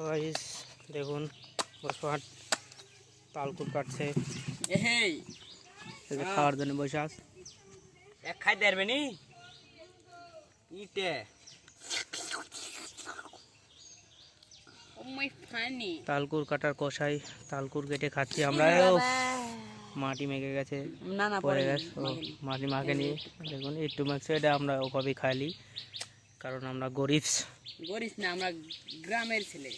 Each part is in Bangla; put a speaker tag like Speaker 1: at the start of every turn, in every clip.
Speaker 1: গাইস দেখুন বসবাট তালকুট কাটছে
Speaker 2: এই
Speaker 1: খাওয়ার জন্য বসে আস
Speaker 2: এক খাই দেরবে নি ইতে ও মাই ফানি
Speaker 1: তালকুর কাটার কষাই তালকুর কেটে খাচ্ছি আমরা মাটি মেখে গেছে
Speaker 2: না না
Speaker 1: পড়ে গেছে মাটি মাখে নিয়ে দেখুন একটু মাখছে এটা আমরা ওভাবেই খাইলি কারণ আমরা গরিব
Speaker 2: না আমরা গ্রামের ছেলে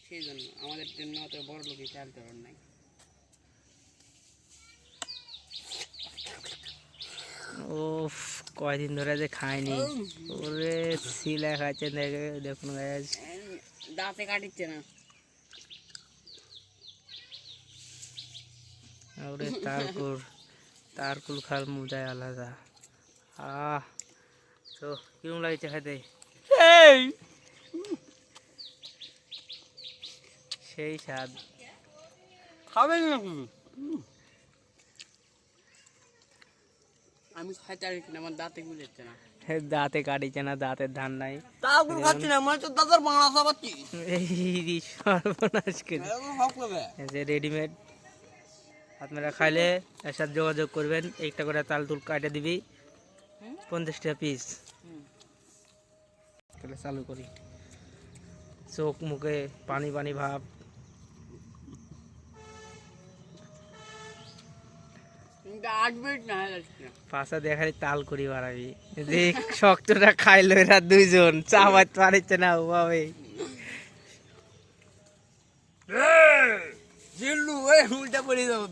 Speaker 2: সেই জন্য আমাদের জন্য অত বড় লোকই চাল চলন নাই
Speaker 1: ও কয়দিন ধরে যে খাইনি ওরে সিলা খাচ্ছে দেখুন গাইস
Speaker 2: দাঁতে কাটিচ্ছে না
Speaker 1: ওরে তারকুল খাল মজাই আলাদা তো কিরম লাগছে খাইতে সেই স্বাদ
Speaker 2: খাবেন না আমি খাইতে পারি না আমার দাঁতে গুলেছে না
Speaker 1: দাঁতে কাটিছে না দাঁতের ধান নাই
Speaker 2: তারকুল খাচ্ছি না মানে তো দাদার বাংলা খাবাচ্ছি
Speaker 1: এই সর্বনাশ করে রেডিমেড আপনারা খাইলে এর সাথে যোগাযোগ করবেন একটা করে তাল তুল কাটে দিবি 50 টাকা পিস তাহলে চালু করি চোখ মুখে পানি পানি ভাব পাশা দেখালি তাল করি বাড়াবি যে শক্তটা খাইলো এরা দুইজন চাপাত পারিচ্ছে না ওভাবে
Speaker 2: জিল্লু উল্টা পড়ে যাবো